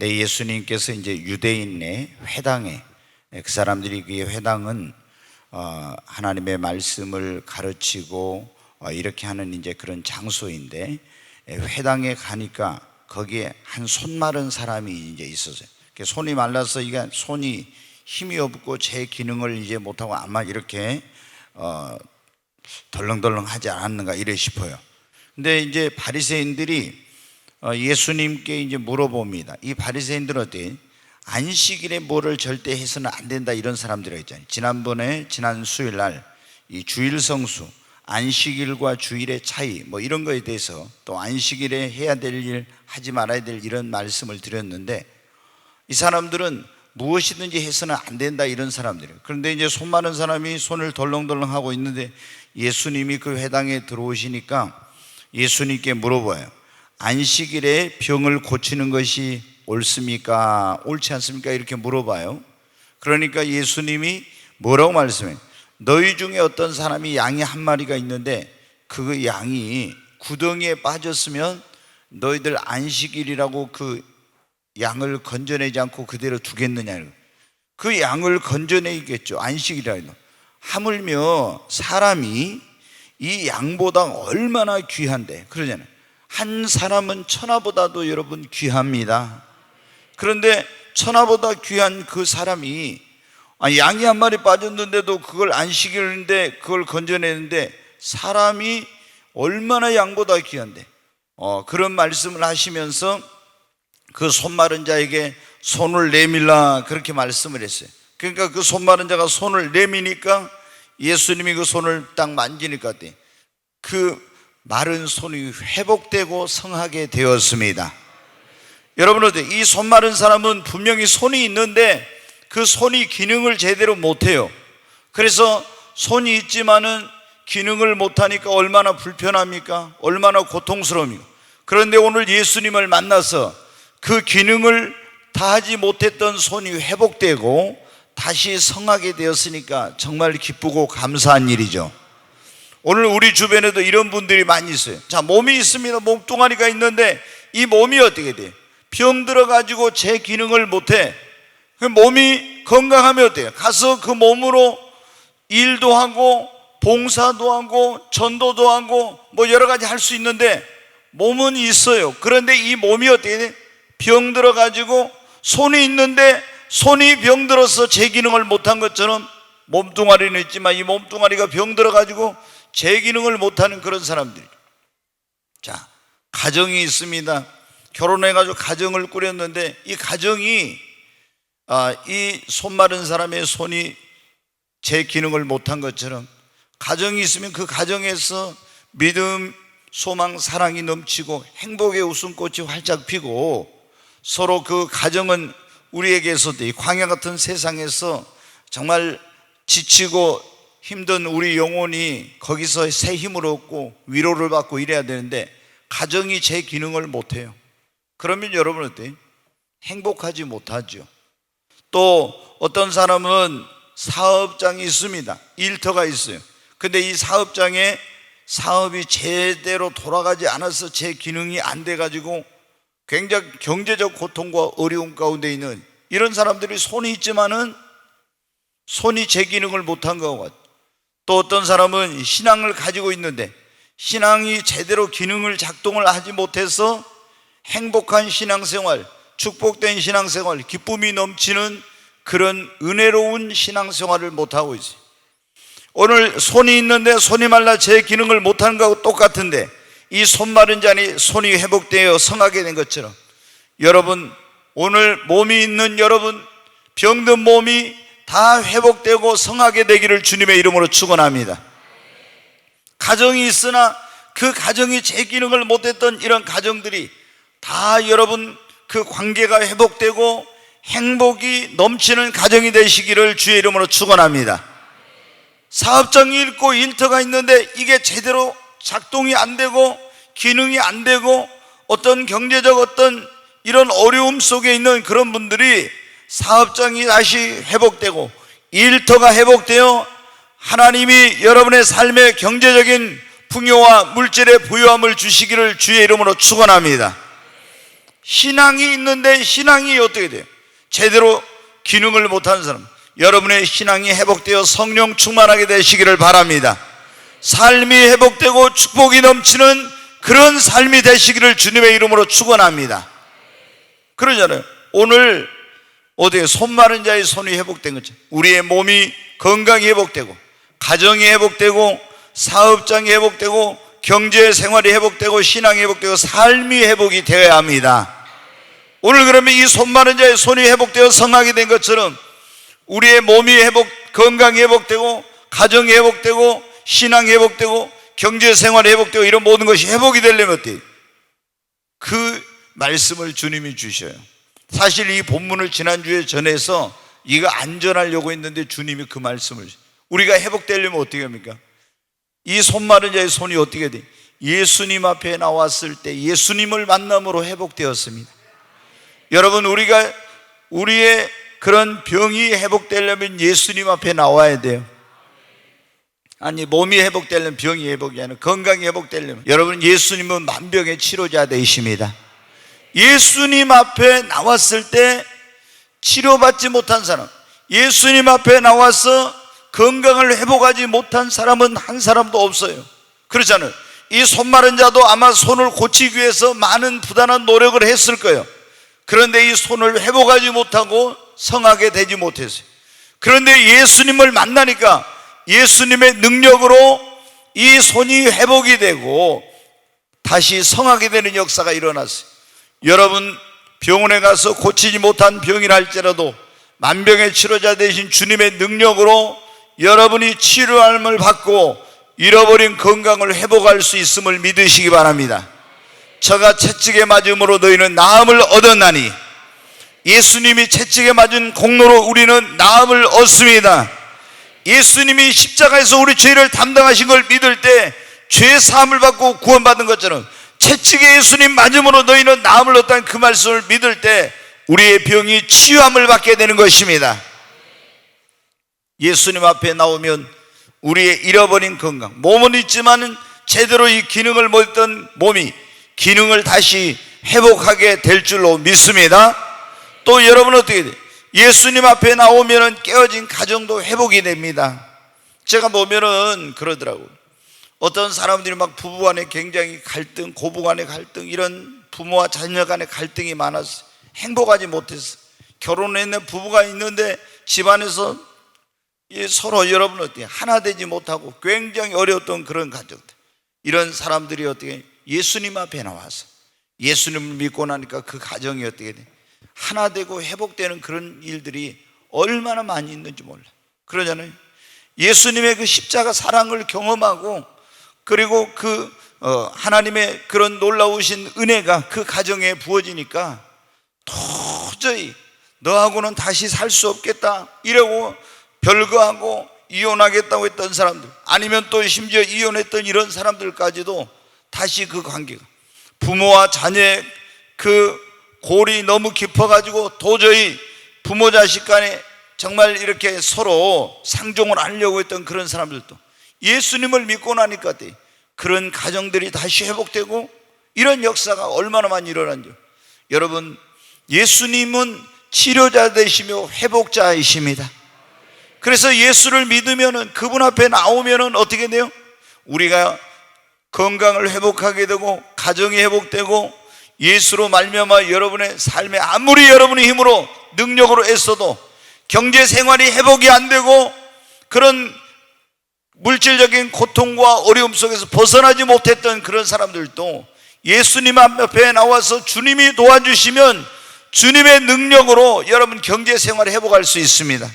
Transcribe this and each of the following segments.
예수님께서 이제 유대인 내 회당에, 그 사람들이 그 회당은 하나님의 말씀을 가르치고 이렇게 하는 이제 그런 장소인데, 회당에 가니까 거기에 한 손 마른 사람이 이제 있었어요. 손이 말라서 이게 손이 힘이 없고 제 기능을 이제 못하고 아마 이렇게 덜렁덜렁 하지 않았는가 이래 싶어요. 근데 이제 바리새인들이 예수님께 이제 물어봅니다. 이 바리새인들은 어때? 안식일에 뭐를 절대 해서는 안 된다 이런 사람들이 있잖아요. 지난 수요일 날 이 주일 성수, 안식일과 주일의 차이 뭐 이런 거에 대해서, 또 안식일에 해야 될 일, 하지 말아야 될 이런 말씀을 드렸는데, 이 사람들은 무엇이든지 해서는 안 된다 이런 사람들이에요. 그런데 이제 손 마른 사람이 손을 덜렁덜렁 하고 있는데 예수님이 그 회당에 들어오시니까 예수님께 물어봐요. 안식일에 병을 고치는 것이 옳습니까? 옳지 않습니까? 이렇게 물어봐요. 그러니까 예수님이 뭐라고 말씀해요? 너희 중에 어떤 사람이 양이 한 마리가 있는데 그 양이 구덩이에 빠졌으면 너희들 안식일이라고 그 양을 건져내지 않고 그대로 두겠느냐. 그 양을 건져내겠죠. 안식이라. 하물며 사람이 이 양보다 얼마나 귀한데, 그러잖아요. 한 사람은 천하보다도 여러분 귀합니다. 그런데 천하보다 귀한 그 사람이 양이 한 마리 빠졌는데도 그걸 안식일인데 그걸 건져내는데, 사람이 얼마나 양보다 귀한데, 그런 말씀을 하시면서 그 손 마른 자에게 손을 내밀라 그렇게 말씀을 했어요. 그러니까 그 손 마른 자가 손을 내미니까 예수님이 그 손을 딱 만지니까 그 마른 손이 회복되고 성하게 되었습니다. 여러분, 이 손 마른 사람은 분명히 손이 있는데 그 손이 기능을 제대로 못해요. 그래서 손이 있지만은 기능을 못하니까 얼마나 불편합니까? 얼마나 고통스러웁니까? 그런데 오늘 예수님을 만나서 그 기능을 다 하지 못했던 손이 회복되고 다시 성하게 되었으니까 정말 기쁘고 감사한 일이죠. 오늘 우리 주변에도 이런 분들이 많이 있어요. 자, 몸이 있습니다. 몸뚱아리가 있는데 이 몸이 어떻게 돼요? 병 들어가지고 제 기능을 못해. 그 몸이 건강하면 어때요? 가서 그 몸으로 일도 하고 봉사도 하고 전도도 하고 뭐 여러 가지 할 수 있는데 몸은 있어요. 그런데 이 몸이 어떻게 돼? 병 들어가지고 손이 있는데 손이 병 들어서 제 기능을 못한 것처럼 몸뚱아리는 있지만 이 몸뚱아리가 병 들어가지고 제 기능을 못하는 그런 사람들이. 자, 가정이 있습니다. 결혼해가지고 가정을 꾸렸는데 이 가정이 이 손 마른 사람의 손이 제 기능을 못한 것처럼 가정이 있으면 그 가정에서 믿음, 소망, 사랑이 넘치고 행복의 웃음꽃이 활짝 피고, 서로 그 가정은 우리에게서도 이 광야 같은 세상에서 정말 지치고 힘든 우리 영혼이 거기서 새 힘을 얻고 위로를 받고 이래야 되는데 가정이 제 기능을 못해요. 그러면 여러분 어때요? 행복하지 못하죠. 또 어떤 사람은 사업장이 있습니다. 일터가 있어요. 근데 이 사업장에 사업이 제대로 돌아가지 않아서 제 기능이 안 돼가지고 굉장히 경제적 고통과 어려움 가운데 있는 이런 사람들이 손이 있지만은 손이 제 기능을 못한 것 같아요. 또 어떤 사람은 신앙을 가지고 있는데 신앙이 제대로 기능을 작동을 하지 못해서 행복한 신앙생활, 축복된 신앙생활, 기쁨이 넘치는 그런 은혜로운 신앙생활을 못하고 있어요. 오늘 손이 있는데 손이 말라 제 기능을 못하는 거하고 똑같은데 이 손 마른 자니 손이 회복되어 성하게 된 것처럼 여러분, 오늘 몸이 있는 여러분, 병든 몸이 다 회복되고 성하게 되기를 주님의 이름으로 축원합니다. 가정이 있으나 그 가정이 제 기능을 못했던 이런 가정들이 다 여러분 그 관계가 회복되고 행복이 넘치는 가정이 되시기를 주의 이름으로 축원합니다. 사업장이 있고 일터가 있는데 이게 제대로 작동이 안 되고 기능이 안 되고 어떤 경제적 어떤 이런 어려움 속에 있는 그런 분들이 사업장이 다시 회복되고 일터가 회복되어 하나님이 여러분의 삶의 경제적인 풍요와 물질의 부유함을 주시기를 주의 이름으로 축원합니다. 신앙이 있는데 신앙이 어떻게 돼요? 제대로 기능을 못하는 사람, 여러분의 신앙이 회복되어 성령 충만하게 되시기를 바랍니다. 삶이 회복되고 축복이 넘치는 그런 삶이 되시기를 주님의 이름으로 축원합니다. 그러잖아요. 오늘 어디에 손 마른 자의 손이 회복된 거죠. 우리의 몸이 건강이 회복되고, 가정이 회복되고, 사업장이 회복되고, 경제 생활이 회복되고, 신앙이 회복되고, 삶이 회복이 되어야 합니다. 오늘 그러면 이 손 마른 자의 손이 회복되어 성하게 된 것처럼 우리의 몸이 건강이 회복되고, 가정이 회복되고, 신앙이 회복되고, 경제 생활이 회복되고, 이런 모든 것이 회복이 되려면 어때요? 그 말씀을 주님이 주셔요. 사실 이 본문을 지난주에 전해서 이거 안전하려고 했는데 주님이 그 말씀을, 우리가 회복되려면 어떻게 합니까? 이 손 마른 자의 손이 어떻게 돼? 예수님 앞에 나왔을 때 예수님을 만남으로 회복되었습니다. 여러분, 우리의 그런 병이 회복되려면 예수님 앞에 나와야 돼요. 아니, 몸이 회복되려면 병이 회복이 아니라 건강이 회복되려면, 여러분, 예수님은 만병의 치료자 되십니다. 예수님 앞에 나왔을 때 치료받지 못한 사람, 예수님 앞에 나와서 건강을 회복하지 못한 사람은 한 사람도 없어요. 그렇잖아요. 이 손 마른 자도 아마 손을 고치기 위해서 많은 부단한 노력을 했을 거예요. 그런데 이 손을 회복하지 못하고 성하게 되지 못했어요. 그런데 예수님을 만나니까 예수님의 능력으로 이 손이 회복이 되고 다시 성하게 되는 역사가 일어났어요. 여러분, 병원에 가서 고치지 못한 병이라 할지라도 만병의 치료자 되신 주님의 능력으로 여러분이 치료함을 받고 잃어버린 건강을 회복할 수 있음을 믿으시기 바랍니다. 저가 채찍에 맞음으로 너희는 나음을 얻었나니, 예수님이 채찍에 맞은 공로로 우리는 나음을 얻습니다. 예수님이 십자가에서 우리 죄를 담당하신 걸 믿을 때 죄 사함을 받고 구원받은 것처럼 채찍에 예수님 맞음으로 너희는 나음을 얻다는 그 말씀을 믿을 때 우리의 병이 치유함을 받게 되는 것입니다. 예수님 앞에 나오면 우리의 잃어버린 건강, 몸은 있지만은 제대로 이 기능을 못했던 몸이 기능을 다시 회복하게 될 줄로 믿습니다. 또 여러분은 어떻게 돼요? 예수님 앞에 나오면은 깨어진 가정도 회복이 됩니다. 제가 보면은 그러더라고요. 어떤 사람들이 막 부부 간에 굉장히 갈등, 고부 간의 갈등, 이런 부모와 자녀 간의 갈등이 많아서 행복하지 못했어. 결혼했는 부부가 있는데 집안에서 서로, 여러분 어때요? 하나 되지 못하고 굉장히 어려웠던 그런 가정들, 이런 사람들이 어떻게 예수님 앞에 나와서 예수님을 믿고 나니까 그 가정이 어떻게 돼? 하나 되고 회복되는 그런 일들이 얼마나 많이 있는지 몰라. 그러잖아요. 예수님의 그 십자가 사랑을 경험하고, 그리고 하나님의 그런 놀라우신 은혜가 그 가정에 부어지니까 도저히 너하고는 다시 살 수 없겠다 이러고 별거하고 이혼하겠다고 했던 사람들, 아니면 또 심지어 이혼했던 이런 사람들까지도 다시 그 관계가, 부모와 자녀의 그 골이 너무 깊어가지고 도저히 부모 자식 간에 정말 이렇게 서로 상종을 하려고 했던 그런 사람들도 예수님을 믿고 나니까 그런 가정들이 다시 회복되고, 이런 역사가 얼마나 많이 일어난죠. 여러분, 예수님은 치료자 되시며 회복자이십니다. 그래서 예수를 믿으면은, 그분 앞에 나오면은 어떻게 돼요? 우리가 건강을 회복하게 되고, 가정이 회복되고, 예수로 말미암아 여러분의 삶에 아무리 여러분의 힘으로 능력으로 애써도 경제 생활이 회복이 안 되고 그런 물질적인 고통과 어려움 속에서 벗어나지 못했던 그런 사람들도 예수님 앞에 나와서 주님이 도와주시면 주님의 능력으로 여러분 경제 생활을 회복할 수 있습니다.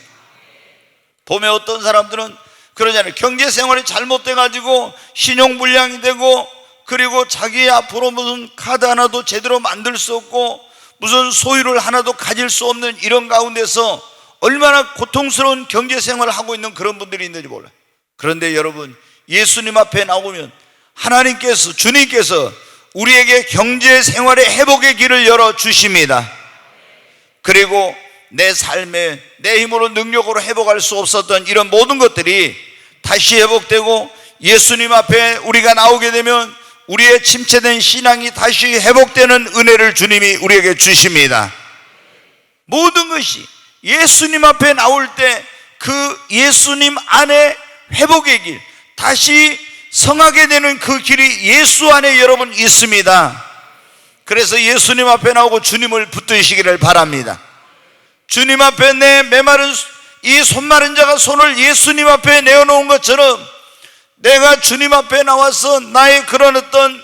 보면 어떤 사람들은 그러잖아요. 경제 생활이 잘못돼 가지고 신용불량이 되고, 그리고 자기 앞으로 무슨 카드 하나도 제대로 만들 수 없고 무슨 소유를 하나도 가질 수 없는 이런 가운데서 얼마나 고통스러운 경제 생활을 하고 있는 그런 분들이 있는지 몰라요. 그런데 여러분, 예수님 앞에 나오면 하나님께서, 주님께서 우리에게 경제 생활의 회복의 길을 열어주십니다. 그리고 내 삶에 내 힘으로 능력으로 회복할 수 없었던 이런 모든 것들이 다시 회복되고, 예수님 앞에 우리가 나오게 되면 우리의 침체된 신앙이 다시 회복되는 은혜를 주님이 우리에게 주십니다. 모든 것이 예수님 앞에 나올 때 그 예수님 안에 회복의 길, 다시 성하게 되는 그 길이 예수 안에 여러분 있습니다. 그래서 예수님 앞에 나오고 주님을 붙드시기를 바랍니다. 주님 앞에 내 메마른 이 손마른 자가 손을 예수님 앞에 내어놓은 것처럼 내가 주님 앞에 나와서 나의 그런 어떤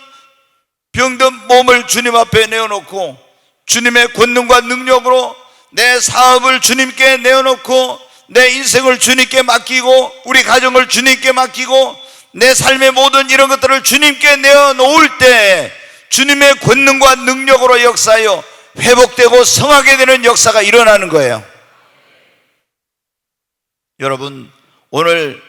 병든 몸을 주님 앞에 내어놓고 주님의 권능과 능력으로 내 사업을 주님께 내어놓고 내 인생을 주님께 맡기고 우리 가정을 주님께 맡기고 내 삶의 모든 이런 것들을 주님께 내어놓을 때 주님의 권능과 능력으로 역사하여 회복되고 성하게 되는 역사가 일어나는 거예요. 여러분, 오늘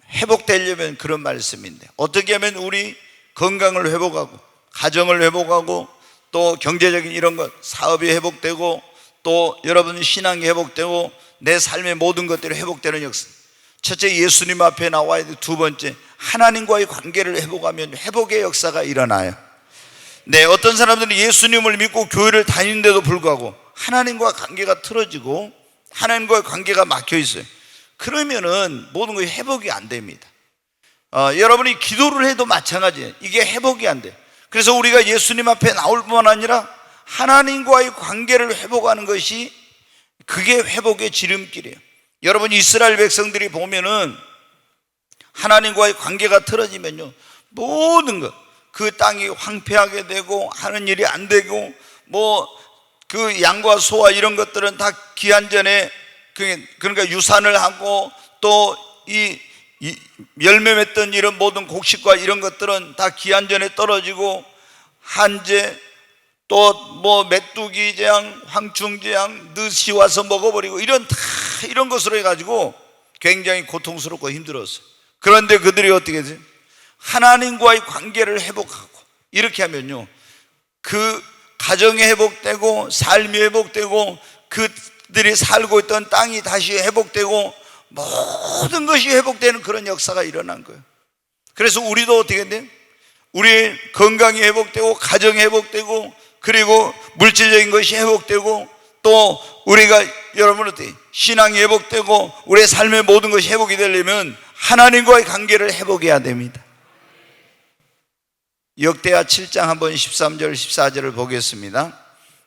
회복되려면 그런 말씀인데 어떻게 하면 우리 건강을 회복하고 가정을 회복하고 또 경제적인 이런 것 사업이 회복되고 또 여러분 신앙이 회복되고 내 삶의 모든 것들이 회복되는 역사. 첫째, 예수님 앞에 나와야 돼. 두 번째, 하나님과의 관계를 회복하면 회복의 역사가 일어나요. 네, 어떤 사람들은 예수님을 믿고 교회를 다니는데도 불구하고 하나님과 관계가 틀어지고 하나님과의 관계가 막혀 있어요. 그러면은 모든 것이 회복이 안 됩니다. 여러분이 기도를 해도 마찬가지예요. 이게 회복이 안 돼. 그래서 우리가 예수님 앞에 나올 뿐만 아니라 하나님과의 관계를 회복하는 것이 그게 회복의 지름길이에요. 여러분, 이스라엘 백성들이 보면은 하나님과의 관계가 틀어지면요 모든 것, 그 땅이 황폐하게 되고 하는 일이 안 되고 뭐 그 양과 소와 이런 것들은 다 기한 전에 그러니까 유산을 하고 또 이 열매 맺던 이런 모든 곡식과 이런 것들은 다 기한 전에 떨어지고 한제 또 뭐 메뚜기 재앙, 황충 재앙, 늦이 와서 먹어버리고 이런 것으로 해가지고 굉장히 고통스럽고 힘들었어요. 그런데 그들이 어떻게 해요? 하나님과의 관계를 회복하고 이렇게 하면요 그 가정이 회복되고 삶이 회복되고 그들이 살고 있던 땅이 다시 회복되고 모든 것이 회복되는 그런 역사가 일어난 거예요. 그래서 우리도 어떻게 돼요? 우리 건강이 회복되고 가정이 회복되고 그리고 물질적인 것이 회복되고 또 우리가 여러분 어때요? 신앙이 회복되고 우리의 삶의 모든 것이 회복이 되려면 하나님과의 관계를 회복해야 됩니다. 역대하 7장 한번 13절 14절을 보겠습니다.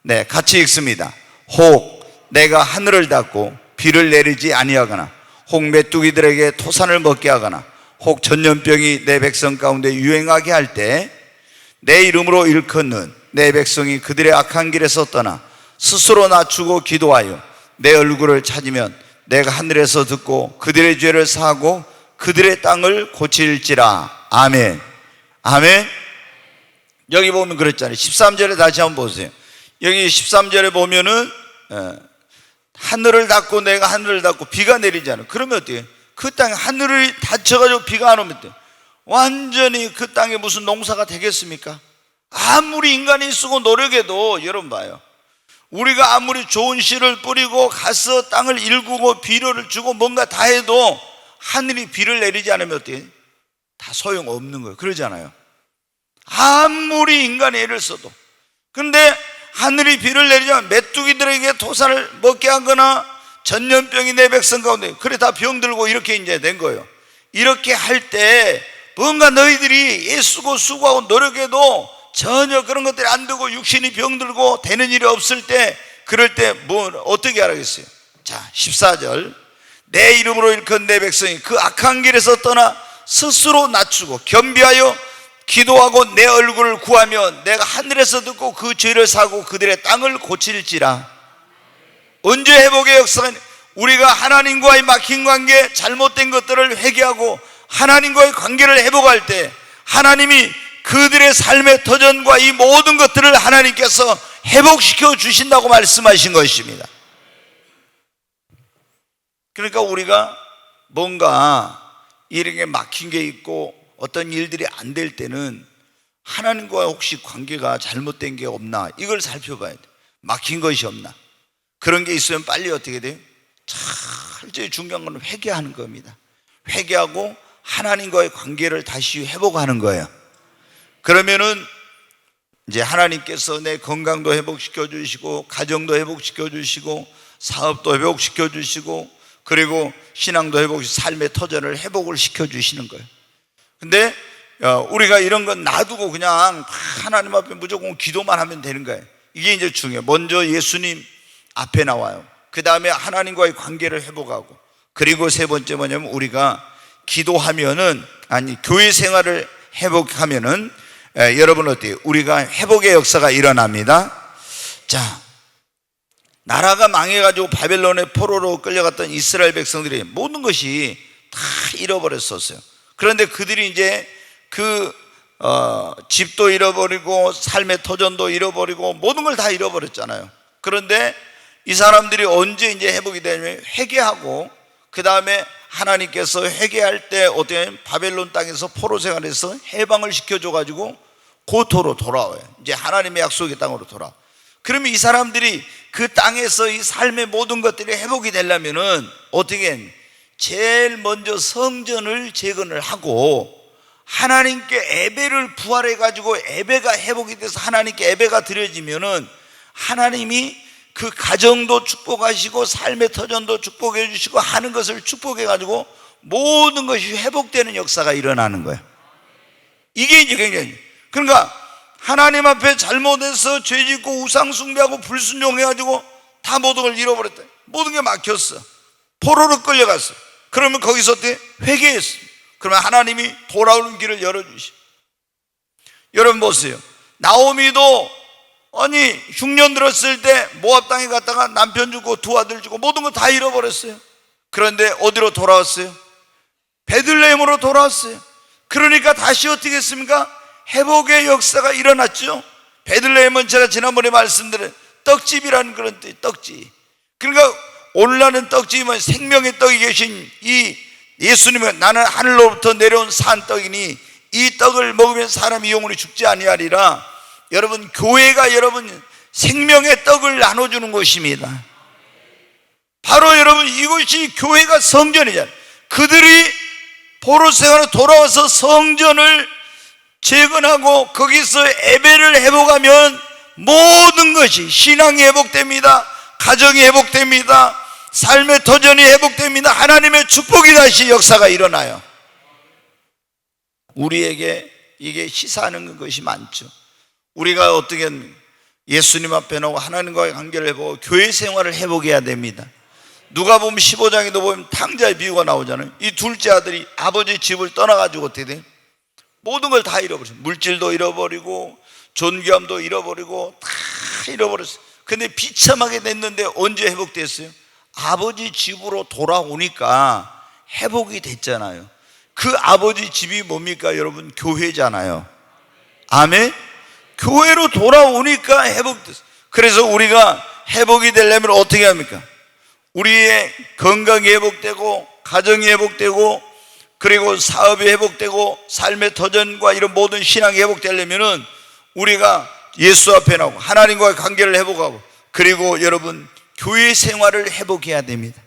네, 같이 읽습니다. 혹 내가 하늘을 닫고 비를 내리지 아니하거나 혹 메뚜기들에게 토산을 먹게 하거나 혹 전염병이 내 백성 가운데 유행하게 할 때 내 이름으로 일컫는 내 백성이 그들의 악한 길에서 떠나 스스로 낮추고 기도하여 내 얼굴을 찾으면 내가 하늘에서 듣고 그들의 죄를 사하고 그들의 땅을 고칠지라. 아멘. 아멘. 여기 보면 그랬잖아요. 13절에 다시 한번 보세요. 여기 13절에 보면은 하늘을 닫고 내가 하늘을 닫고 비가 내리잖아요. 그러면 어때요? 그 땅에 하늘을 닫혀가지고 비가 안 오면 어때요? 완전히 그 땅에 무슨 농사가 되겠습니까? 아무리 인간이 쓰고 노력해도 여러분 봐요. 우리가 아무리 좋은 씨를 뿌리고 가서 땅을 일구고 비료를 주고 뭔가 다 해도 하늘이 비를 내리지 않으면 어때요? 다 소용없는 거예요. 그러잖아요. 아무리 인간이 애를 써도. 근데 하늘이 비를 내리자면 메뚜기들에게 토산을 먹게 하거나 전염병이 내 백성 가운데 그래 다 병들고 이렇게 이제 된 거예요. 이렇게 할 때 뭔가 너희들이 애쓰고 수고하고 노력해도 전혀 그런 것들이 안 되고 육신이 병들고 되는 일이 없을 때 그럴 때 뭐 어떻게 하라겠어요? 자 14절 내 이름으로 일컫는 내 백성이 그 악한 길에서 떠나 스스로 낮추고 겸비하여 기도하고 내 얼굴을 구하면 내가 하늘에서 듣고 그 죄를 사고 그들의 땅을 고칠지라. 언제 회복의 역사가 우리가 하나님과의 막힌 관계 잘못된 것들을 회개하고 하나님과의 관계를 회복할 때 하나님이 그들의 삶의 터전과 이 모든 것들을 하나님께서 회복시켜 주신다고 말씀하신 것입니다. 그러니까 우리가 뭔가 이렇게 막힌 게 있고 어떤 일들이 안 될 때는 하나님과 혹시 관계가 잘못된 게 없나 이걸 살펴봐야 돼. 막힌 것이 없나. 그런 게 있으면 빨리 어떻게 돼요? 철저히 중요한 건 회개하는 겁니다. 회개하고 하나님과의 관계를 다시 회복하는 거예요. 그러면은 이제 하나님께서 내 건강도 회복시켜 주시고, 가정도 회복시켜 주시고, 사업도 회복시켜 주시고, 그리고 신앙도 회복시키고, 삶의 터전을 회복을 시켜 주시는 거예요. 근데 우리가 이런 건 놔두고 그냥 하나님 앞에 무조건 기도만 하면 되는 거예요. 이게 이제 중요해요. 먼저 예수님 앞에 나와요. 그 다음에 하나님과의 관계를 회복하고, 그리고 세 번째 뭐냐면 우리가 기도하면은, 교회 생활을 회복하면은 여러분 어때요? 우리가 회복의 역사가 일어납니다. 자, 나라가 망해가지고 바벨론의 포로로 끌려갔던 이스라엘 백성들이 모든 것이 다 잃어버렸었어요. 그런데 그들이 이제 집도 잃어버리고 삶의 터전도 잃어버리고 모든 걸 다 잃어버렸잖아요. 그런데 이 사람들이 언제 이제 회복이 되냐면 회개하고, 그 다음에 하나님께서 회개할 때 어떻게 바벨론 땅에서 포로 생활에서 해방을 시켜줘가지고 고토로 돌아와요. 이제 하나님의 약속의 땅으로 돌아와. 그러면 이 사람들이 그 땅에서 이 삶의 모든 것들이 회복이 되려면은 어떻게 제일 먼저 성전을 재건을 하고 하나님께 예배를 부활해가지고 예배가 회복이 돼서 하나님께 예배가 드려지면은 하나님이 그 가정도 축복하시고 삶의 터전도 축복해 주시고 하는 것을 축복해 가지고 모든 것이 회복되는 역사가 일어나는 거예요. 이게 이제 굉장히, 그러니까 하나님 앞에 잘못해서 죄짓고 우상 숭배하고 불순종해 가지고 다 모든 걸 잃어버렸다. 모든 게 막혔어. 포로로 끌려갔어. 그러면 거기서 어떻게 회개했어. 그러면 하나님이 돌아오는 길을 열어주시. 여러분 보세요. 나오미도 흉년 들었을 때 모압 땅에 갔다가 남편 주고 두 아들 주고 모든 거 다 잃어버렸어요. 그런데 어디로 돌아왔어요? 베들레헴으로 돌아왔어요. 그러니까 다시 어떻게 했습니까? 회복의 역사가 일어났죠. 베들레헴은 제가 지난번에 말씀드린 떡집이라는 그런 뜻, 떡집. 그러니까 오늘날은 떡집은 생명의 떡이 계신 이 예수님은 나는 하늘로부터 내려온 산 떡이니 이 떡을 먹으면 사람이 영원히 죽지 아니하리라. 여러분, 교회가 여러분 생명의 떡을 나눠주는 것입니다. 바로 여러분 이것이 교회가 성전이잖아요. 그들이 포로 생활로 돌아와서 성전을 재건하고 거기서 예배를 회복하면 모든 것이 신앙이 회복됩니다. 가정이 회복됩니다. 삶의 터전이 회복됩니다. 하나님의 축복이 다시 역사가 일어나요. 우리에게 이게 시사하는 것이 많죠. 우리가 어떻게 예수님 앞에 나오고 하나님과의 관계를 회복하고 교회 생활을 회복해야 됩니다. 누가복음 15장에도 보면 탕자의 비유가 나오잖아요. 이 둘째 아들이 아버지 집을 떠나가지고 어떻게 돼요? 모든 걸 다 잃어버렸어요. 물질도 잃어버리고 존귀함도 잃어버리고 다 잃어버렸어요. 근데 비참하게 됐는데 언제 회복됐어요? 아버지 집으로 돌아오니까 회복이 됐잖아요. 그 아버지 집이 뭡니까 여러분? 교회잖아요. 아멘? 교회로 돌아오니까 회복됐어요. 그래서 우리가 회복이 되려면 어떻게 합니까? 우리의 건강이 회복되고 가정이 회복되고 그리고 사업이 회복되고 삶의 터전과 이런 모든 신앙이 회복되려면은 우리가 예수 앞에 나오고 하나님과의 관계를 회복하고 그리고 여러분 교회 생활을 회복해야 됩니다.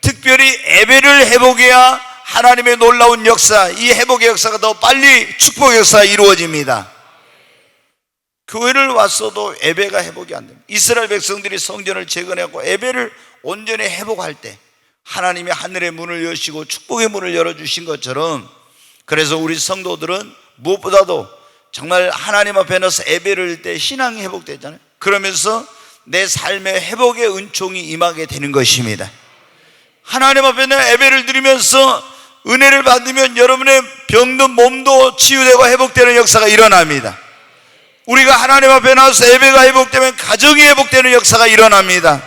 특별히 예배를 회복해야 하나님의 놀라운 역사, 이 회복의 역사가 더 빨리 축복의 역사가 이루어집니다. 교회를 왔어도 예배가 회복이 안 됩니다. 이스라엘 백성들이 성전을 재건하고 예배를 온전히 회복할 때 하나님이 하늘의 문을 여시고 축복의 문을 열어주신 것처럼, 그래서 우리 성도들은 무엇보다도 정말 하나님 앞에 나서 예배를 드릴 때 신앙이 회복되잖아요. 그러면서 내 삶의 회복의 은총이 임하게 되는 것입니다. 하나님 앞에 내 예배를 드리면서 은혜를 받으면 여러분의 병든 몸도 치유되고 회복되는 역사가 일어납니다. 우리가 하나님 앞에 나와서 예배가 회복되면 가정이 회복되는 역사가 일어납니다.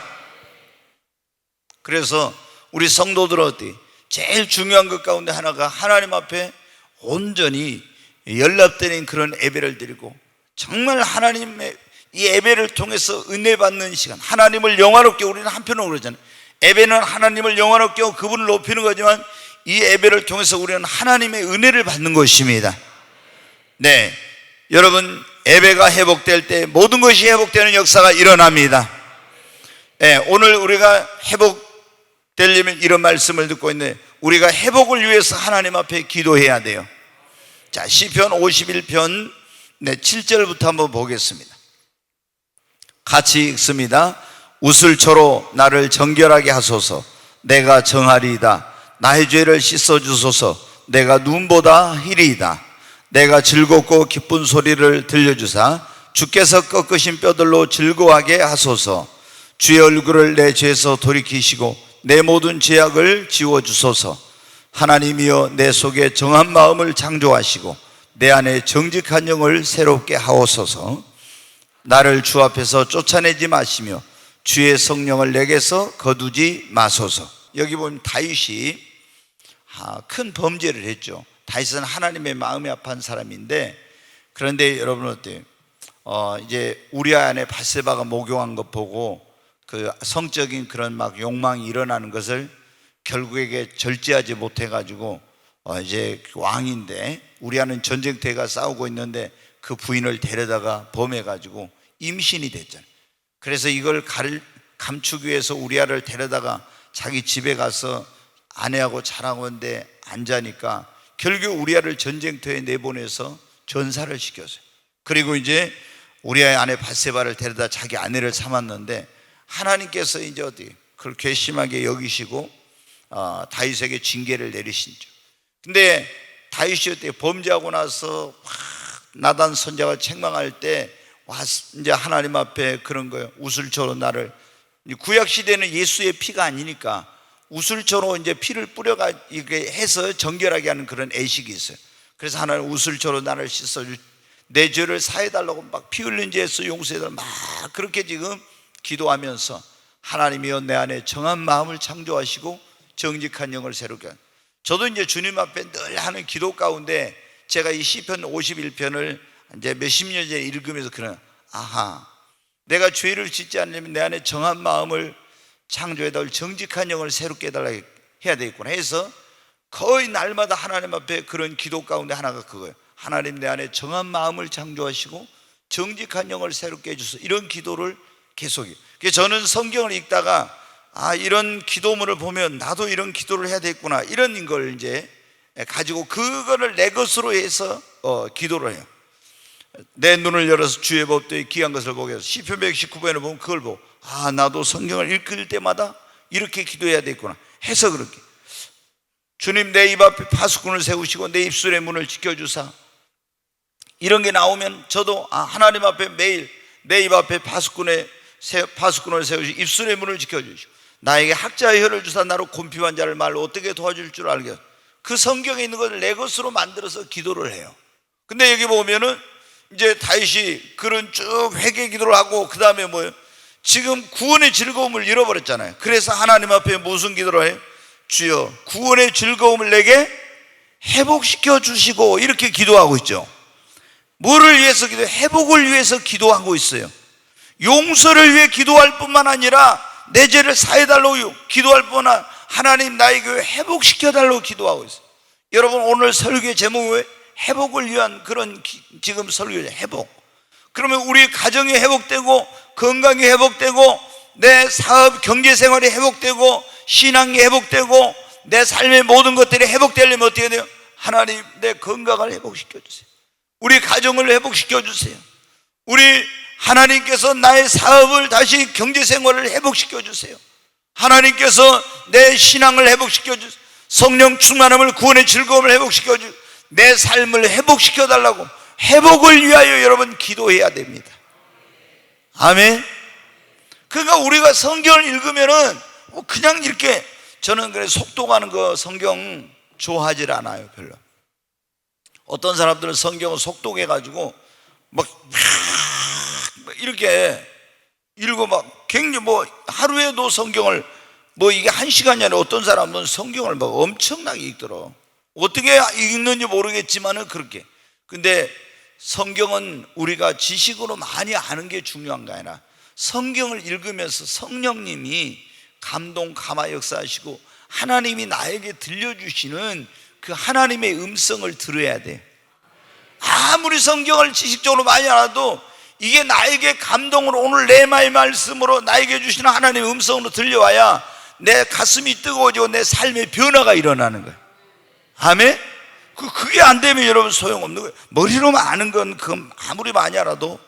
그래서 우리 성도들은 어때? 제일 중요한 것 가운데 하나가 하나님 앞에 온전히 연락되는 그런 예배를 드리고 정말 하나님의 이 예배를 통해서 은혜 받는 시간, 하나님을 영화롭게, 우리는 한편으로 그러잖아요. 예배는 하나님을 영화롭게 하고 그분을 높이는 거지만 이 예배를 통해서 우리는 하나님의 은혜를 받는 것입니다. 네, 여러분 예배가 회복될 때 모든 것이 회복되는 역사가 일어납니다. 네, 오늘 우리가 회복되려면 이런 말씀을 듣고 있는데 우리가 회복을 위해서 하나님 앞에 기도해야 돼요. 자, 시편 51편 7절부터 한번 보겠습니다. 같이 읽습니다. 우슬초로 나를 정결하게 하소서. 내가 정하리이다. 나의 죄를 씻어주소서. 내가 눈보다 희리이다. 내가 즐겁고 기쁜 소리를 들려주사 주께서 꺾으신 뼈들로 즐거워하게 하소서. 주의 얼굴을 내 죄에서 돌이키시고 내 모든 죄악을 지워주소서. 하나님이여, 내 속에 정한 마음을 창조하시고 내 안에 정직한 영을 새롭게 하옵소서. 나를 주 앞에서 쫓아내지 마시며 주의 성령을 내게서 거두지 마소서. 여기 보면 다윗이 큰 범죄를 했죠. 다윗은 하나님의 마음이 아파한 사람인데, 그런데 여러분 어때요? 이제 우리아 안에 밧세바가 목욕한 것 보고 그 성적인 그런 막 욕망이 일어나는 것을 결국에 절제하지 못해가지고 이제 왕인데, 우리아는 전쟁터가 싸우고 있는데 그 부인을 데려다가 범해가지고 임신이 됐잖아요. 그래서 이걸 감추기 위해서 우리아를 데려다가 자기 집에 가서 아내하고 자라고 하는데 안 자니까 결국 우리아를 전쟁터에 내보내서 전사를 시켰어요. 그리고 이제 우리아의 아내 밧세바를 데려다 자기 아내를 삼았는데, 하나님께서 이제 그걸 괘씸하게 여기시고 다윗에게 징계를 내리신죠. 근데 다윗이 어때? 범죄하고 나서 나단 선자가 책망할 때 이제 하나님 앞에 그런 거예요. 우슬초로 나를, 구약 시대는 예수의 피가 아니니까 우슬초로 이제 피를 뿌려가 이렇게 해서 정결하게 하는 그런 애식이 있어요. 그래서 하나님 우슬초로 나를 씻어 내 죄를 사해달라고 막 피 흘린 죄에서 용서해달라고 막 그렇게 지금 기도하면서, 하나님이여, 내 안에 정한 마음을 창조하시고 정직한 영을 새롭게 하는. 저도 이제 주님 앞에 늘 하는 기도 가운데 제가 이 시편 51편을 이제 몇십 년 전에 읽으면서 그런, 내가 죄를 짓지 않으려면 내 안에 정한 마음을 창조해달라고, 정직한 영을 새롭게 해달라고 해야 되겠구나 해서 거의 날마다 하나님 앞에 그런 기도 가운데 하나가 그거예요. 하나님, 내 안에 정한 마음을 창조하시고 정직한 영을 새롭게 해주소서. 이런 기도를 계속해요. 그래서 저는 성경을 읽다가 이런 기도문을 보면 나도 이런 기도를 해야 되겠구나, 이런 걸 이제 가지고 그거를 내 것으로 해서 기도를 해요. 내 눈을 열어서 주의 법도에 귀한 것을 보게 해서 시편 119편을 보면 그걸 보고 나도 성경을 읽을 때마다 이렇게 기도해야 되겠구나 해서 그렇게, 주님, 내 입 앞에 파수꾼을 세우시고 내 입술의 문을 지켜주사, 이런 게 나오면 저도 하나님 앞에 매일 내 입 앞에 파수꾼을 세우시고 입술의 문을 지켜주시고 나에게 학자의 혀를 주사 나로 곤피한 자를 말로 어떻게 도와줄 줄 알겠어. 그 성경에 있는 것을 내 것으로 만들어서 기도를 해요. 근데 여기 보면은 이제 다윗이 그런 쭉 회개 기도를 하고 그 다음에 뭐예요? 지금 구원의 즐거움을 잃어버렸잖아요. 그래서 하나님 앞에 무슨 기도를 해요? 주여, 구원의 즐거움을 내게 회복시켜 주시고, 이렇게 기도하고 있죠. 뭐를 위해서 기도해요? 회복을 위해서 기도하고 있어요. 용서를 위해 기도할 뿐만 아니라 내 죄를 사해달라고 기도할 뿐만 아니라 하나님, 나의 교회 회복시켜달라고 기도하고 있어요. 여러분, 오늘 설교의 제목은 회복을 위한 그런 지금 설교예요. 회복. 그러면 우리 가정이 회복되고 건강이 회복되고 내 사업 경제생활이 회복되고 신앙이 회복되고 내 삶의 모든 것들이 회복되려면 어떻게 돼요? 하나님, 내 건강을 회복시켜 주세요. 우리 가정을 회복시켜 주세요. 우리 하나님께서 나의 사업을 다시 경제생활을 회복시켜 주세요. 하나님께서 내 신앙을 회복시켜 주세요. 성령 충만함을, 구원의 즐거움을 회복시켜 주세요. 내 삶을 회복시켜 달라고, 회복을 위하여 여러분 기도해야 됩니다. 아멘. 그러니까 우리가 성경을 읽으면은 그냥 이렇게, 저는 그래 속도 가는 거 성경 좋아하질 않아요. 별로. 어떤 사람들은 성경을 속독해가지고 막 이렇게 읽고 막 굉장히 하루에도 성경을 이게 1시간이 아니라 어떤 사람은 성경을 막 엄청나게 읽더라고. 어떻게 읽는지 모르겠지만은 그렇게. 근데 성경은 우리가 지식으로 많이 아는 게 중요한 게 아니라 성경을 읽으면서 성령님이 감동, 감화 역사하시고 하나님이 나에게 들려주시는 그 하나님의 음성을 들어야 돼. 아무리 성경을 지식적으로 많이 알아도 이게 나에게 감동으로, 오늘 내 말씀으로 나에게 주시는 하나님의 음성으로 들려와야 내 가슴이 뜨거워지고 내 삶의 변화가 일어나는 거예요. 아멘? 그게 안 되면 여러분 소용없는 거예요. 머리로만 아는 건 그 아무리 많이 알아도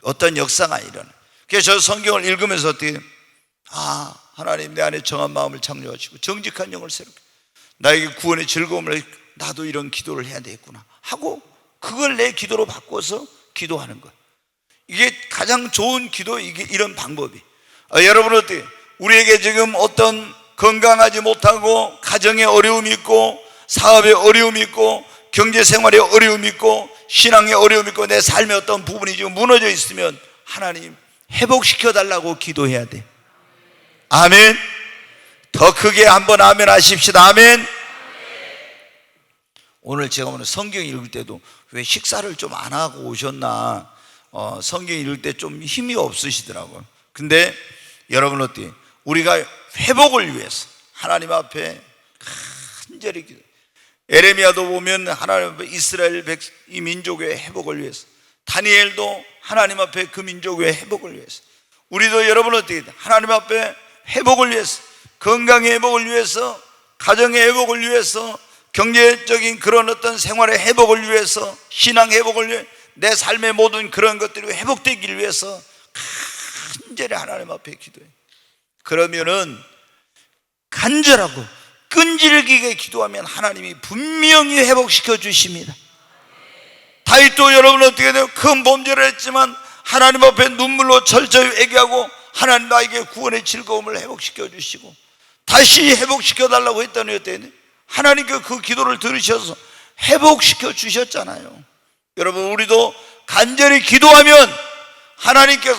어떤 역사가 일어나. 그래서 저 성경을 읽으면서 어떻게 하나님 내 안에 정한 마음을 창조하시고 정직한 영을 새롭게 나에게 구원의 즐거움을, 나도 이런 기도를 해야 되겠구나 하고 그걸 내 기도로 바꿔서 기도하는 거예요. 이게 가장 좋은 기도, 이게 이런 방법이. 여러분 어때요? 우리에게 지금 어떤 건강하지 못하고 가정에 어려움이 있고 사업에 어려움이 있고 경제 생활에 어려움이 있고 신앙에 어려움이 있고 내 삶의 어떤 부분이 지금 무너져 있으면 하나님 회복시켜 달라고 기도해야 돼. 아멘. 더 크게 한번 아멘 하십시다. 아멘. 오늘 제가 오늘 성경 읽을 때도 왜 식사를 좀 안 하고 오셨나, 성경 읽을 때 좀 힘이 없으시더라고요. 근데 여러분 어때요? 우리가 회복을 위해서 하나님 앞에 간절히 기도. 에레미야도 보면 하나님 앞에 이스라엘 이 민족의 회복을 위해서, 다니엘도 하나님 앞에 그 민족의 회복을 위해서, 우리도 여러분 어떻게 하나님 앞에 회복을 위해서, 건강의 회복을 위해서, 가정의 회복을 위해서, 경제적인 그런 어떤 생활의 회복을 위해서, 신앙 회복을 위해, 내 삶의 모든 그런 것들이 회복되기를 위해서 간절히 하나님 앞에 기도해. 그러면은 간절하고 끈질기게 기도하면 하나님이 분명히 회복시켜 주십니다. 다윗도 여러분 어떻게 돼요? 큰 범죄를 했지만 하나님 앞에 눈물로 철저히 회개하고 하나님 나에게 구원의 즐거움을 회복시켜 주시고 다시 회복시켜 달라고 했더니 어때요? 하나님께 그 기도를 들으셔서 회복시켜 주셨잖아요. 여러분 우리도 간절히 기도하면 하나님께서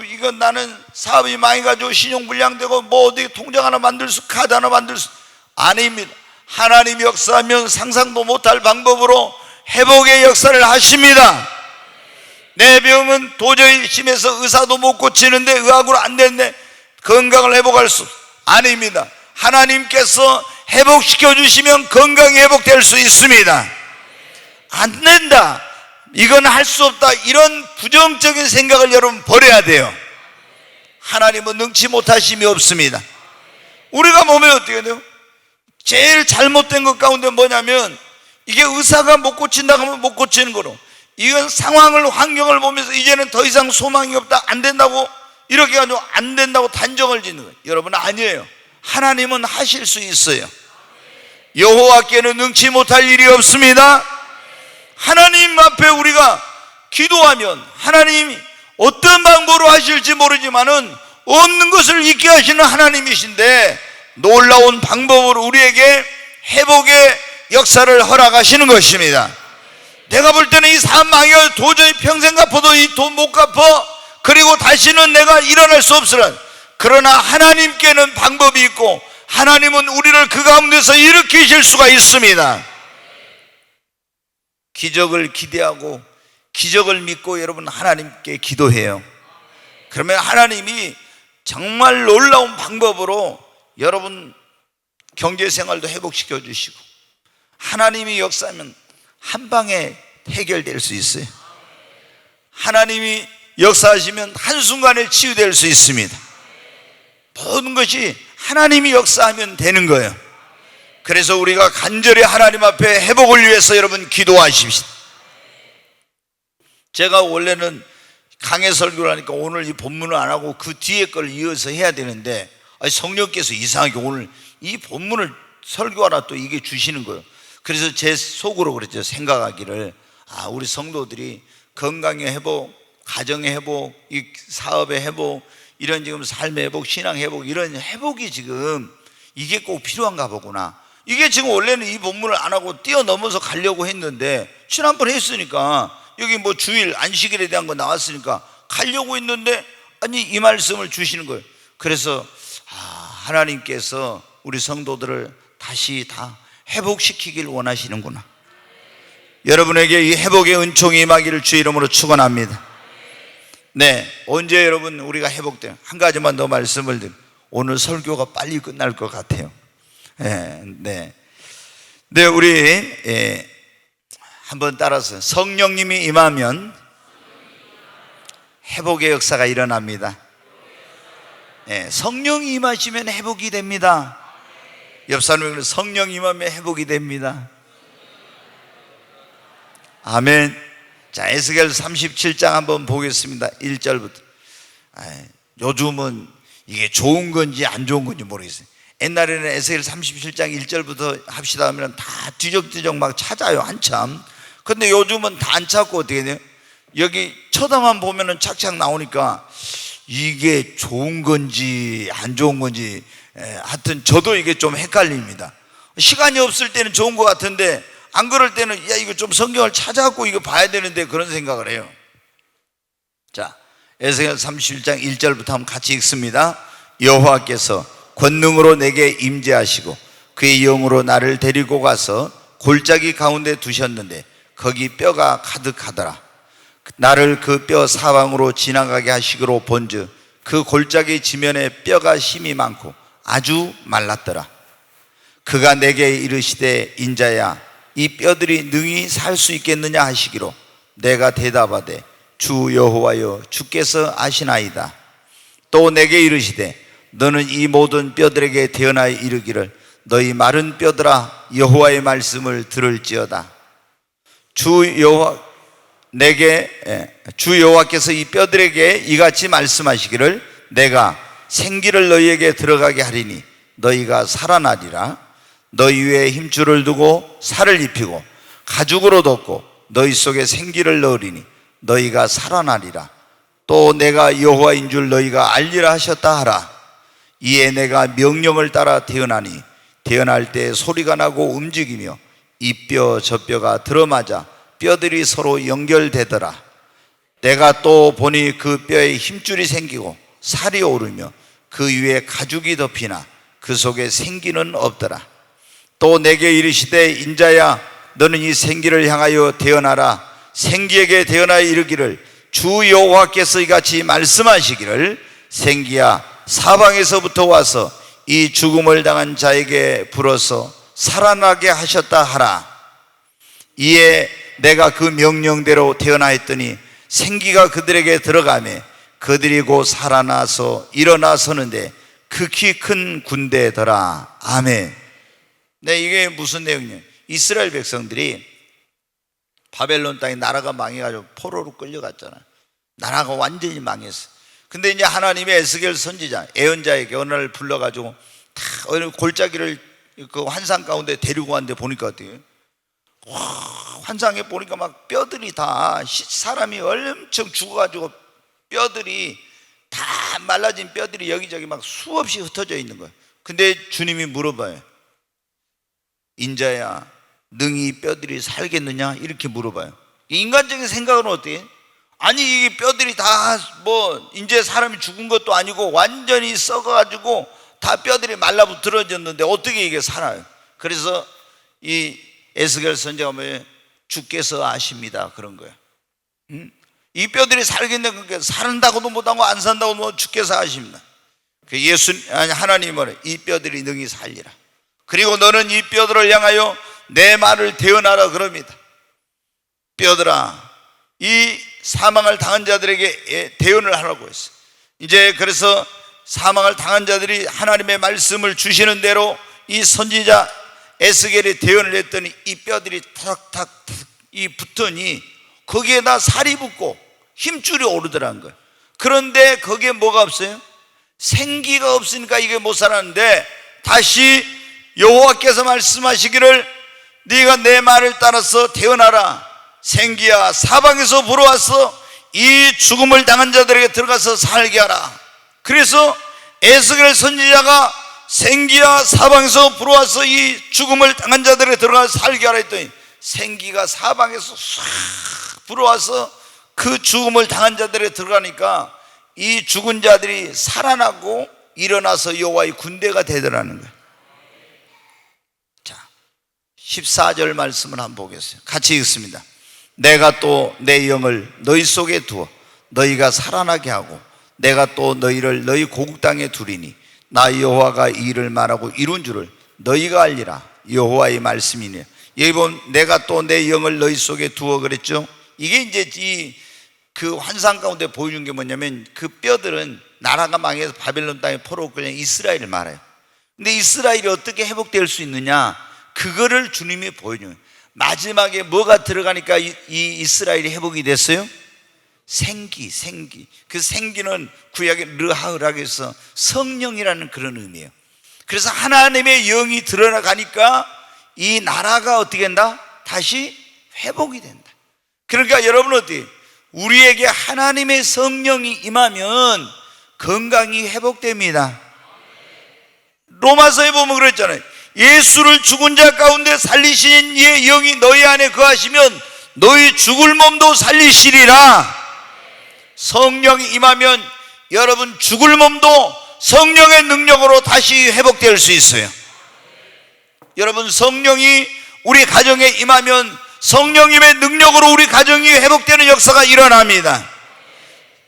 이건 나는 사업이 망해가지고 신용불량되고 뭐 어디 통장 하나 만들 수, 카드 하나 만들 수, 아닙니다. 하나님 역사하면 상상도 못할 방법으로 회복의 역사를 하십니다. 내 병은 도저히 심해서 의사도 못 고치는데 의학으로 안 되는데 건강을 회복할 수, 아닙니다. 하나님께서 회복시켜 주시면 건강이 회복될 수 있습니다. 안 된다, 이건 할 수 없다, 이런 부정적인 생각을 여러분 버려야 돼요. 하나님은 능치 못하심이 없습니다. 우리가 몸에 어떻게 돼요? 제일 잘못된 것 가운데 뭐냐면 이게 의사가 못 고친다고 하면 못 고치는 거로, 이건 상황을, 환경을 보면서 이제는 더 이상 소망이 없다, 안 된다고 이렇게 해가지고 안 된다고 단정을 짓는 거예요. 여러분 아니에요. 하나님은 하실 수 있어요. 여호와께는 능치 못할 일이 없습니다. 하나님 앞에 우리가 기도하면 하나님이 어떤 방법으로 하실지 모르지만은 없는 것을 있게 하시는 하나님이신데 놀라운 방법으로 우리에게 회복의 역사를 허락하시는 것입니다. 내가 볼 때는 이 사람 망해 도저히 평생 갚아도 이 돈 못 갚아, 그리고 다시는 내가 일어날 수 없으라. 그러나 하나님께는 방법이 있고 하나님은 우리를 그 가운데서 일으키실 수가 있습니다. 기적을 기대하고 기적을 믿고 여러분 하나님께 기도해요. 그러면 하나님이 정말 놀라운 방법으로 여러분 경제생활도 회복시켜 주시고 하나님이 역사하면 한 방에 해결될 수 있어요. 하나님이 역사하시면 한순간에 치유될 수 있습니다. 모든 것이 하나님이 역사하면 되는 거예요. 그래서 우리가 간절히 하나님 앞에 회복을 위해서 여러분 기도하십시오. 제가 원래는 강해 설교를 하니까 오늘 이 본문을 안 하고 그 뒤에 걸 이어서 해야 되는데 성령께서 이상하게 오늘 이 본문을 설교하라 또 이게 주시는 거예요. 그래서 제 속으로 그랬죠. 생각하기를 우리 성도들이 건강의 회복, 가정의 회복, 이 사업의 회복, 이런 지금 삶의 회복, 신앙 회복, 이런 회복이 지금 이게 꼭 필요한가 보구나. 이게 지금 원래는 이 본문을 안 하고 뛰어넘어서 가려고 했는데 지난번 했으니까 여기 뭐 주일 안식일에 대한 거 나왔으니까 가려고 했는데 아니 이 말씀을 주시는 거예요. 그래서 하나님께서 우리 성도들을 다시 다 회복시키길 원하시는구나. 여러분에게 이 회복의 은총이 임하기를 주의 이름으로 축원합니다. 네, 언제 여러분 우리가 회복돼요? 한 가지만 더 말씀을 드립니다. 오늘 설교가 빨리 끝날 것 같아요. 네, 우리 한번 따라서 성령님이 임하면 회복의 역사가 일어납니다. 성령이 임하시면 회복이 됩니다. 옆 사람에게 성령 임하면 회복이 됩니다. 아멘. 자, 에스겔 37장 한번 보겠습니다. 1절부터. 요즘은 이게 좋은 건지 안 좋은 건지 모르겠어요. 옛날에는 에스겔 37장 1절부터 합시다 하면 다 뒤적뒤적 막 찾아요, 한참. 근데 요즘은 다 안 찾고 어떻게 돼요? 여기 쳐다만 보면은 착착 나오니까 이게 좋은 건지 안 좋은 건지, 하여튼 저도 이게 좀 헷갈립니다. 시간이 없을 때는 좋은 것 같은데 안 그럴 때는 야, 이거 좀 성경을 찾아갖고 이거 봐야 되는데 그런 생각을 해요. 자, 에스겔 31장 1절부터 한번 같이 읽습니다. 여호와께서 권능으로 내게 임재하시고 그의 영으로 나를 데리고 가서 골짜기 가운데 두셨는데 거기 뼈가 가득하더라. 나를 그 뼈 사방으로 지나가게 하시기로 본즉 그 골짜기 지면에 뼈가 힘이 많고 아주 말랐더라. 그가 내게 이르시되 인자야, 이 뼈들이 능히 살 수 있겠느냐 하시기로 내가 대답하되 주 여호와여, 주께서 아시나이다. 또 내게 이르시되 너는 이 모든 뼈들에게 대언하여 이르기를 너희 마른 뼈들아, 여호와의 말씀을 들을지어다. 주 여호와께서 이 뼈들에게 이같이 말씀하시기를 내가 생기를 너희에게 들어가게 하리니 너희가 살아나리라. 너희 위에 힘줄을 두고 살을 입히고 가죽으로 덮고 너희 속에 생기를 넣으리니 너희가 살아나리라. 또 내가 여호와인 줄 너희가 알리라 하셨다 하라. 이에 내가 명령을 따라 태어나니 태어날 때 소리가 나고 움직이며 이 뼈 저 뼈가 들어맞아 뼈들이 서로 연결되더라. 내가 또 보니 그 뼈에 힘줄이 생기고 살이 오르며 그 위에 가죽이 덮이나 그 속에 생기는 없더라. 또 내게 이르시되 인자야, 너는 이 생기를 향하여 대언하라. 생기에게 대언하여 이르기를 주 여호와께서 이같이 말씀하시기를 생기야, 사방에서부터 와서 이 죽음을 당한 자에게 불어서 살아나게 하셨다 하라. 이에 내가 그 명령대로 태어나했더니 생기가 그들에게 들어가매 그들이 곧 살아나서 일어나서는데 극히 큰 군대더라. 아멘. 네, 이게 무슨 내용이냐? 이스라엘 백성들이 바벨론 땅에 나라가 망해가지고 포로로 끌려갔잖아. 나라가 완전히 망했어. 근데 이제 하나님의 에스겔 선지자, 예언자에게 어느 날 불러가지고 다 어느 골짜기를 그 환상 가운데 데리고 왔는데 보니까 어때요? 와, 환상에 보니까 막 뼈들이 다 사람이 엄청 죽어가지고 뼈들이 다 말라진 뼈들이 여기저기 막 수없이 흩어져 있는 거예요. 근데 주님이 물어봐요. 인자야, 능히 이 뼈들이 살겠느냐? 이렇게 물어봐요. 인간적인 생각은 어때요? 아니, 이게 뼈들이 다 이제 사람이 죽은 것도 아니고 완전히 썩어가지고 다 뼈들이 말라붙어졌는데 어떻게 이게 살아요? 그래서 이 에스겔 선지자가 뭐예요? 주께서 아십니다, 그런 거예요. 이 뼈들이 살겠네. 그러니까 산다고도 못하고 안 산다고도 못하고 주께서 아십니다. 하나님은 이 뼈들이 능히 살리라. 그리고 너는 이 뼈들을 향하여 내 말을 대언하라 그럽니다. 뼈들아, 이 사망을 당한 자들에게 대언을 하라고 했어요. 이제 그래서 사망을 당한 자들이 하나님의 말씀을 주시는 대로 이 선지자 에스겔이 대언을 했더니 이 뼈들이 탁탁 붙더니 거기에다 살이 붙고 힘줄이 오르더라는 거예요. 그런데 거기에 뭐가 없어요? 생기가 없으니까 이게 못 살았는데 다시 여호와께서 말씀하시기를 네가 내 말을 따라서 태어나라. 생기야, 사방에서 불어와서 이 죽음을 당한 자들에게 들어가서 살게 하라. 그래서 에스겔 선지자가 생기야, 사방에서 불어와서 이 죽음을 당한 자들에게 들어가서 살게 하라 했더니 생기가 사방에서 싹 불어와서 그 죽음을 당한 자들에게 들어가니까 이 죽은 자들이 살아나고 일어나서 여호와의 군대가 되더라는 거예요. 자, 14절 말씀을 한번 보겠어요. 같이 읽습니다. 내가 또 내 영을 너희 속에 두어 너희가 살아나게 하고 내가 또 너희를 너희 고국 땅에 두리니 나 여호와가 이 일을 말하고 이룬 줄을 너희가 알리라. 여호와의 말씀이니. 여기 보면 내가 또 내 영을 너희 속에 두어 그랬죠. 이게 이제 그 환상 가운데 보여준 게 뭐냐면 그 뼈들은 나라가 망해서 바벨론 땅에 포로 끌려 이스라엘을 말해요. 근데 이스라엘이 어떻게 회복될 수 있느냐, 그거를 주님이 보여줘요. 마지막에 뭐가 들어가니까 이 이스라엘이 회복이 됐어요? 생기. 그 생기는 구약의 르하으락에서 성령이라는 그런 의미예요. 그래서 하나님의 영이 드러나가니까 이 나라가 어떻게 된다? 다시 회복이 된다. 그러니까 여러분 어때요? 우리에게 하나님의 성령이 임하면 건강이 회복됩니다. 로마서에 보면 그랬잖아요. 예수를 죽은 자 가운데 살리신 이의 영이 너희 안에 거하시면 너희 죽을 몸도 살리시리라. 성령이 임하면 여러분 죽을 몸도 성령의 능력으로 다시 회복될 수 있어요. 여러분 성령이 우리 가정에 임하면 성령님의 능력으로 우리 가정이 회복되는 역사가 일어납니다.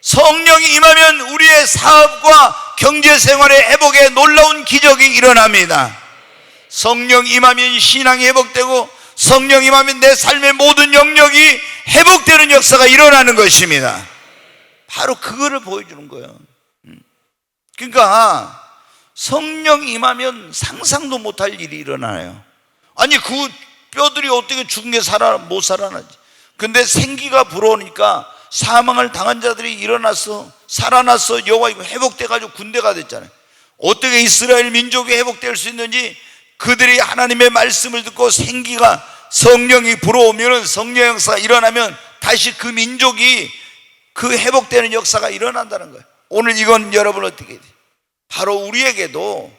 성령이 임하면 우리의 사업과 경제생활의 회복에 놀라운 기적이 일어납니다. 성령 임하면 신앙이 회복되고 성령 임하면 내 삶의 모든 영역이 회복되는 역사가 일어나는 것입니다. 바로 그거를 보여주는 거예요. 그러니까 성령 임하면 상상도 못할 일이 일어나요. 아니 그 뼈들이 어떻게 죽은 게 못 살아나지? 근데 생기가 불어오니까 사망을 당한 자들이 일어나서 살아나서 여호와 회복돼가지고 군대가 됐잖아요. 어떻게 이스라엘 민족이 회복될 수 있는지, 그들이 하나님의 말씀을 듣고 생기가 성령이 불어오면, 성령 역사가 일어나면 다시 그 민족이 그 회복되는 역사가 일어난다는 거예요. 오늘 이건 여러분 어떻게 돼요? 바로 우리에게도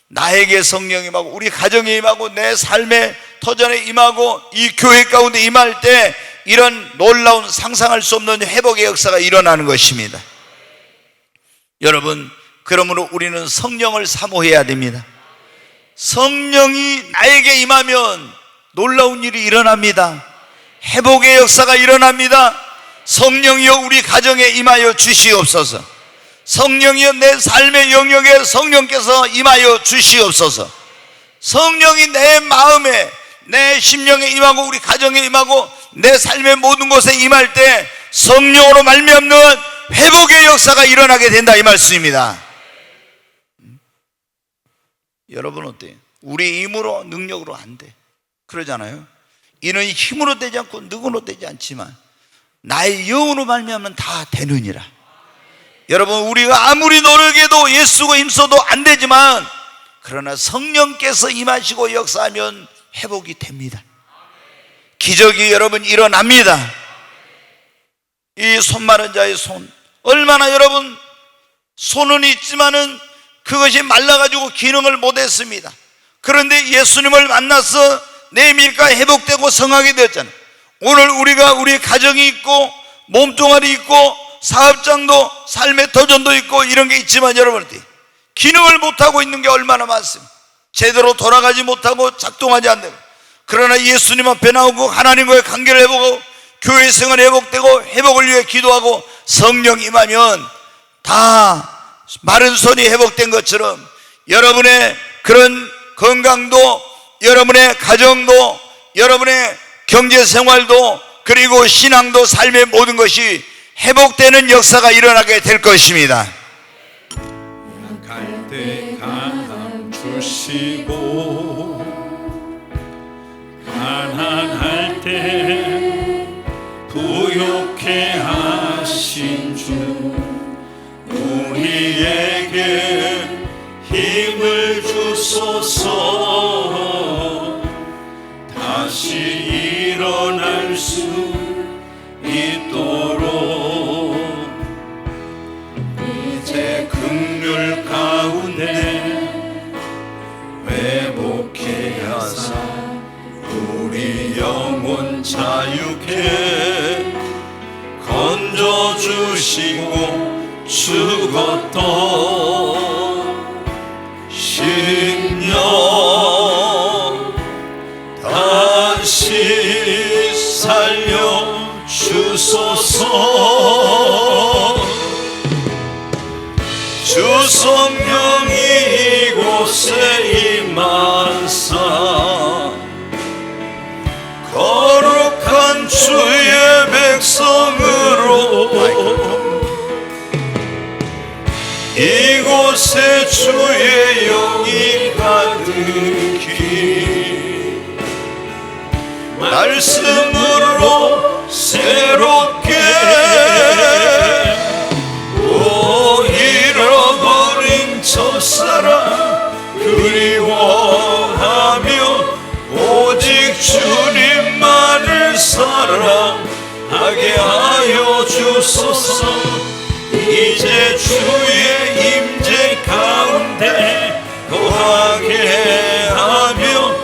나에게 성령이 임하고 우리 가정에 임하고 내 삶의 터전에 임하고 이 교회 가운데 임할 때 이런 놀라운 상상할 수 없는 회복의 역사가 일어나는 것입니다. 여러분, 그러므로 우리는 성령을 사모해야 됩니다. 성령이 나에게 임하면 놀라운 일이 일어납니다. 회복의 역사가 일어납니다. 성령이여 우리 가정에 임하여 주시옵소서. 성령이여 내 삶의 영역에 성령께서 임하여 주시옵소서. 성령이 내 마음에 내 심령에 임하고 우리 가정에 임하고 내 삶의 모든 곳에 임할 때 성령으로 말미암는 회복의 역사가 일어나게 된다, 이 말씀입니다. 여러분 어때요? 우리 힘으로 능력으로 안 돼. 그러잖아요. 이는 힘으로 되지 않고 능으로 되지 않지만 나의 영으로 말미암으면 다 되느니라. 여러분, 우리가 아무리 노력해도 예수가 힘써도 안 되지만 그러나 성령께서 임하시고 역사하면 회복이 됩니다. 기적이 여러분 일어납니다. 이 손 마른 자의 손, 얼마나 여러분 손은 있지만은 그것이 말라가지고 기능을 못했습니다. 그런데 예수님을 만나서 내 밀가 회복되고 성하게 되었잖아요. 오늘 우리가 우리 가정이 있고 몸뚱아리 있고 사업장도 삶의 도전도 있고 이런 게 있지만 여러분 기능을 못하고 있는 게 얼마나 많습니다. 제대로 돌아가지 못하고 작동하지 않는, 그러나 예수님 앞에 나오고 하나님과의 관계를 회복하고 교회 생활이 회복되고 회복을 위해 기도하고 성령 임하면 다 마른 손이 회복된 것처럼 여러분의 그런 건강도, 여러분의 가정도, 여러분의 경제생활도, 그리고 신앙도, 삶의 모든 것이 회복되는 역사가 일어나게 될 것입니다. 갈 때 강함 주시고 가난할 때 부욕해 하신 주, 우리에게 힘을 주소서. 다시 일어날 수 있도록 이제 긍휼 가운데 회복해 하사 우리 영혼 자유케 건져주시고 죽었던 심령 다시 살려 주소서. 주 성령이 이곳에 임하사 거룩한 주의 백성으로 이곳에 주의 영이 가득히 말씀으로 새롭게 오 잃어버린 첫사랑 그리워하며 오직 주님만을 사랑하게 하여 주소서. 이제 주의 임재 가운데 거하게 하며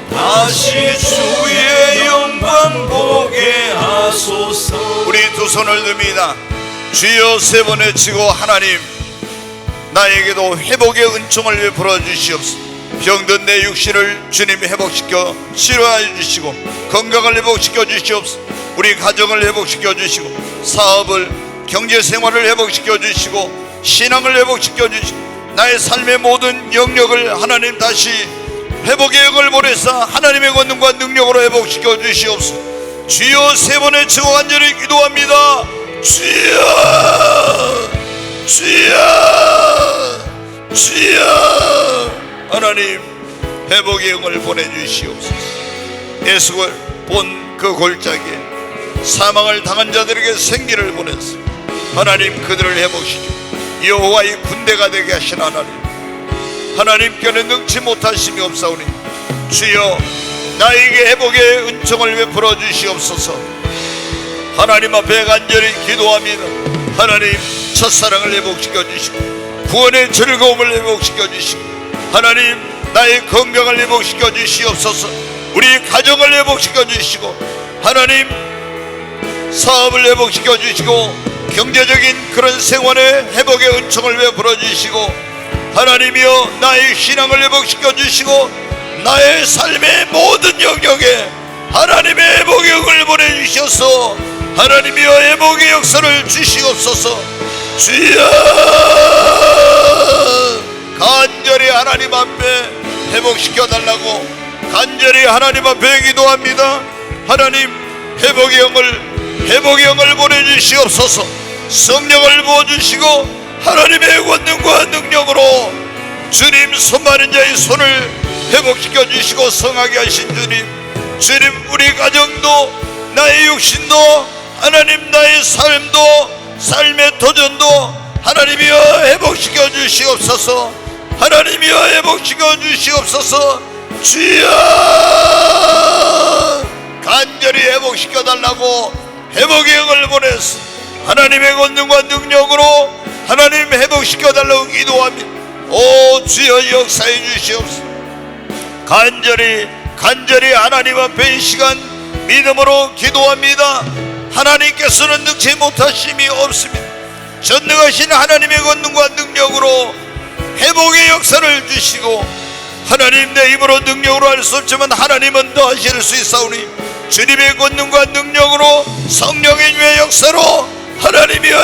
다시 주의 영광 보게 하소서. 우리 두 손을 듭니다. 주여 세 번 외치고 하나님 나에게도 회복의 은총을 베풀어 주시옵소서. 병든 내 육신을 주님 회복시켜 치료하여 주시고 건강을 회복시켜 주시옵소서. 우리 가정을 회복시켜 주시고 사업을 경제생활을 회복시켜 주시고 신앙을 회복시켜 주시고 나의 삶의 모든 영역을 하나님 다시 회복의 영을 보내사 하나님의 권능과 능력으로 회복시켜 주시옵소서. 주여 세 번 외치고 간절히 기도합니다. 주여 주여 주여 하나님 회복의 영을 보내주시옵소서. 예수를 본 그 골짜기에 사망을 당한 자들에게 생기를 보내서 하나님 그들을 회복시켜 여호와의 군대가 되게 하신 하나님, 하나님께는 능치 못하심이 없사오니 주여 나에게 회복의 은총을 베풀어 주시옵소서. 하나님 앞에 간절히 기도합니다. 하나님 첫사랑을 회복시켜 주시고 구원의 즐거움을 회복시켜 주시고 하나님 나의 건강을 회복시켜 주시옵소서. 우리 가정을 회복시켜 주시고 하나님 사업을 회복시켜 주시고 경제적인 그런 생활의 회복의 은총을 베풀어 주시고 하나님이여 나의 신앙을 회복시켜 주시고 나의 삶의 모든 영역에 하나님의 회복의 영을 보내주셔서 하나님이여 회복의 역사를 주시옵소서. 주여 간절히 하나님 앞에 회복시켜 달라고 간절히 하나님 앞에 기도합니다. 하나님 회복의 영을 보내주시옵소서. 성령을 부어주시고 하나님의 권능과 능력으로 주님 손 많은 자의 손을 회복시켜 주시고 성하게 하신 주님 우리 가정도 나의 육신도 하나님 나의 삶도 삶의 도전도 하나님이여 회복시켜 주시옵소서. 하나님이여 회복시켜 주시옵소서. 주여 간절히 회복시켜 달라고 회복의 영을 보내서 하나님의 권능과 능력으로 하나님 회복시켜 달라고 기도합니다. 오 주여 역사해 주시옵소서. 간절히 하나님 앞에 이 시간 믿음으로 기도합니다. 하나님께서는 능치 못하심이 없습니다. 전능하신 하나님의 권능과 능력으로 회복의 역사를 주시고 하나님 내 힘으로 능력으로 할 수 없지만 하나님은 더 하실 수 있사오니 주님의 권능과 능력으로 성령의 주의 역사로 하나님이여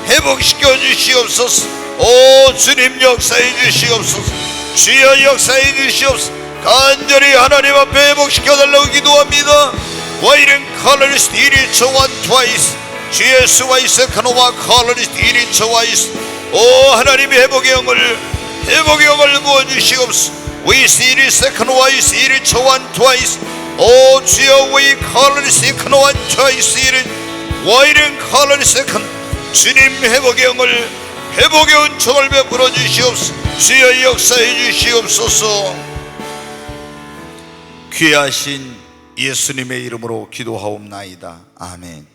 회복시켜 주시옵소서. 오 주님 역사해 주시옵소서. 주여 역사해 주시옵소서. 간절히 하나님 앞에 회복시켜 달라고 기도합니다. 와이른 칼러리스 이리 저완 트와이스 주 예수와 이스 카노와 칼러리스 이리 저와이스 오 하나님의 회복의 영을 부어주시옵소서. 위스 이리 세컨와 이스 이리 저완 트와이스 오 주여 위 칼러리스 카노와 트와이스 이리 와이른 칼러리스 세컨 주님 회복의 은총을 베풀어 주시옵소서. 주여 역사해 주시옵소서. 귀하신 예수님의 이름으로 기도하옵나이다. 아멘.